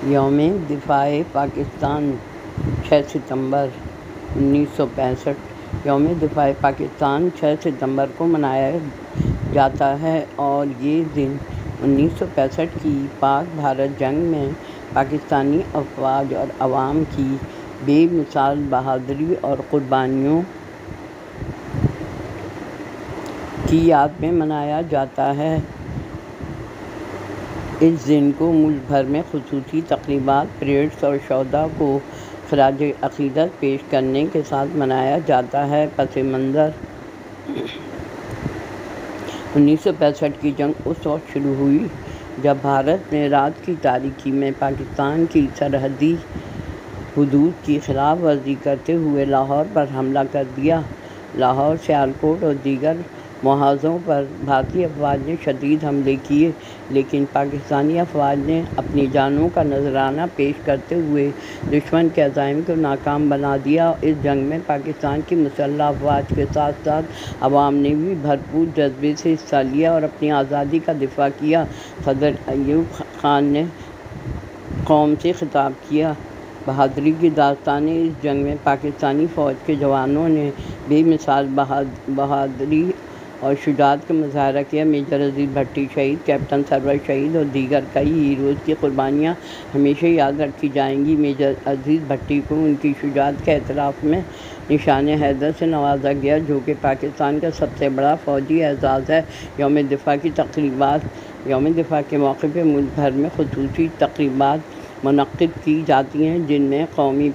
یوم دفاع پاکستان 6 ستمبر 1965 یوم دفاع پاکستان 6 ستمبر کو منایا جاتا ہے اور یہ دن 1965 کی پاک بھارت جنگ میں پاکستانی افواج اور عوام کی بے مثال بہادری اور قربانیوں کی یاد میں منایا جاتا ہے۔ اس دن کو ملک بھر میں خصوصی تقریبات، پریڈز اور شہداء کو خراج عقیدت پیش کرنے کے ساتھ منایا جاتا ہے۔ پس منظر 1965 کی جنگ اس وقت شروع ہوئی جب بھارت نے رات کی تاریکی میں پاکستان کی سرحدی حدود کی خلاف ورزی کرتے ہوئے لاہور پر حملہ کر دیا۔ لاہور، سیالکوٹ اور دیگر محاذوں پر بھارتی افواج نے شدید حملے کیے، لیکن پاکستانی افواج نے اپنی جانوں کا نذرانہ پیش کرتے ہوئے دشمن کے عزائم کو ناکام بنا دیا۔ اس جنگ میں پاکستان کی مسلح افواج کے ساتھ ساتھ عوام نے بھی بھرپور جذبے سے حصہ لیا اور اپنی آزادی کا دفاع کیا۔ صدر ایوب خان نے قوم سے خطاب کیا۔ بہادری کی داستانیں: اس جنگ میں پاکستانی فوج کے جوانوں نے بے مثال بہادری اور شجاعت کا مظاہرہ کیا۔ میجر عزیز بھٹی شہید، کیپٹن سرور شہید اور دیگر کئی ہیروز کی قربانیاں ہمیشہ یاد رکھی جائیں گی۔ میجر عزیز بھٹی کو ان کی شجاعت کے اعتراف میں نشان حیدر سے نوازا گیا، جو کہ پاکستان کا سب سے بڑا فوجی اعزاز ہے۔ یوم دفاع کی تقریبات: یوم دفاع کے موقع پر ملک بھر میں خصوصی تقریبات منعقد کی جاتی ہیں، جن میں قومی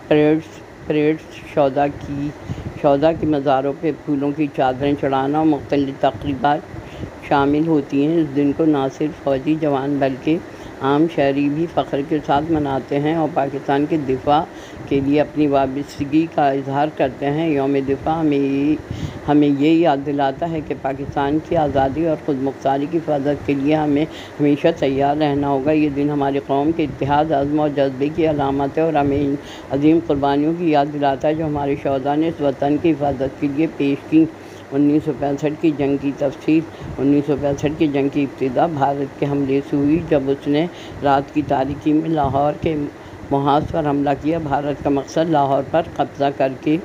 پریڈز، شہداء کے مزاروں پہ پھولوں کی چادریں چڑھانا اور مختلف تقریبات شامل ہوتی ہیں۔ اس دن کو نہ صرف فوجی جوان بلکہ عام شہری بھی فخر کے ساتھ مناتے ہیں اور پاکستان کے دفاع کے لیے اپنی وابستگی کا اظہار کرتے ہیں۔ یوم دفاع ہمیں یہ یاد دلاتا ہے کہ پاکستان کی آزادی اور خود مختاری کی حفاظت کے لیے ہمیں ہمیشہ تیار رہنا ہوگا۔ یہ دن ہماری قوم کے اتحاد، عزم اور جذبے کی علامت ہے اور ہمیں ان عظیم قربانیوں کی یاد دلاتا ہے جو ہمارے شہداء نے اس وطن کی حفاظت کے لیے پیش کیں۔ 1965 کی جنگ کی تفصیل: 1965 کی جنگ کی ابتدا بھارت کے حملے سے ہوئی، جب اس نے رات کی تاریکی میں لاہور کے محاذ پر حملہ کیا۔ بھارت کا مقصد لاہور پر قبضہ کر کے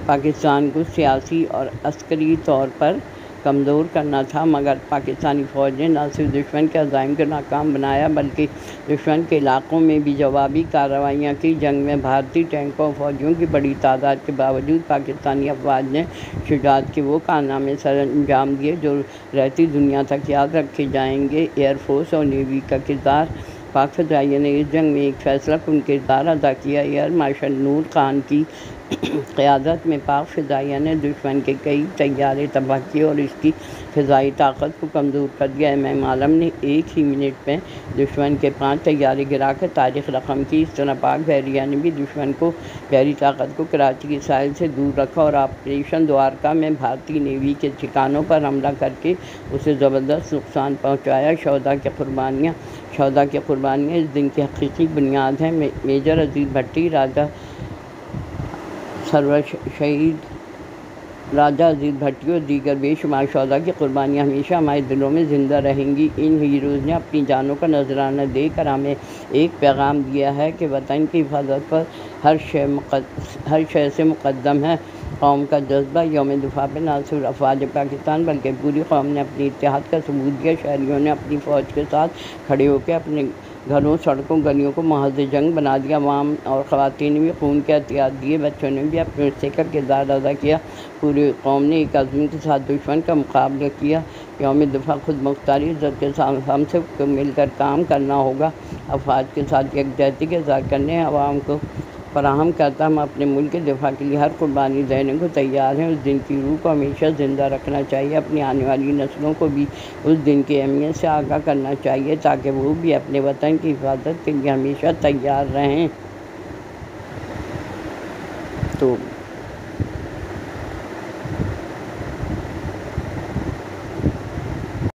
پاکستان کو سیاسی اور عسکری طور پر کمزور کرنا تھا، مگر پاکستانی فوج نے نہ صرف دشمن کے عزائم کو ناکام بنایا بلکہ دشمن کے علاقوں میں بھی جوابی کارروائیاں کی۔ جنگ میں بھارتی ٹینکوں اور فوجیوں کی بڑی تعداد کے باوجود پاکستانی افواج نے شجاعت کے وہ کارنامے سر انجام دیے جو رہتی دنیا تک یاد رکھے جائیں گے۔ ایئر فورس اور نیوی کا کردار: پاک فضائیہ نے اس جنگ میں ایک فیصلہ کن کردار ادا کیا۔ ایئر مارشل نور خان کی قیادت میں پاک فضائیہ نے دشمن کے کئی طیارے تباہ کیے اور اس کی فضائی طاقت کو کمزور کر دیا۔ ایم عالم نے ایک ہی منٹ میں دشمن کے 5 طیارے گرا کر تاریخ رقم کی۔ اس طرح پاک بحریہ نے بھی دشمن کو بحری طاقت کو کراچی کے ساحل سے دور رکھا اور آپریشن دوارکا میں بھارتی نیوی کے ٹھکانوں پر حملہ کر کے اسے زبردست نقصان پہنچایا۔ شہداء کی قربانیاں اس دن کی حقیقی بنیاد ہیں۔ میجر عزیز بھٹی، راجہ سرور شہید، راجہ عزیز بھٹی اور دیگر بے شمار شہداء کی قربانیاں ہمیشہ ہمارے دلوں میں زندہ رہیں گی۔ ان ہیروز نے اپنی جانوں کا نذرانہ دے کر ہمیں ایک پیغام دیا ہے کہ وطن کی حفاظت پر ہر شے سے مقدم ہے۔ قوم کا جذبہ: یوم دفاع پر نہ صرف افواج پاکستان بلکہ پوری قوم نے اپنی اتحاد کا ثبوت دیا۔ شہریوں نے اپنی فوج کے ساتھ کھڑے ہو کے اپنے گھروں، سڑکوں، گلیوں کو محاذ جنگ بنا دیا۔ عوام اور خواتین نے بھی خون کے عطیات دیے، بچوں نے بھی اپنے حصے کا کردار ادا کیا۔ پوری قوم نے ایک عزم کے ساتھ دشمن کا مقابلہ کیا۔ یوم دفاع خود مختاری: عزت کے ساتھ ہم سب کو مل کر کام کرنا ہوگا، افواج کے ساتھ یکجہتی کا اظہار کرنے عوام کو فراہم کرتا ہم اپنے ملک کے دفاع کے لیے ہر قربانی دینے کو تیار ہیں۔ اس دن کی روح کو ہمیشہ زندہ رکھنا چاہیے۔ اپنی آنے والی نسلوں کو بھی اس دن کی اہمیت سے آگاہ کرنا چاہیے تاکہ وہ بھی اپنے وطن کی حفاظت کے لیے ہمیشہ تیار رہیں۔ تو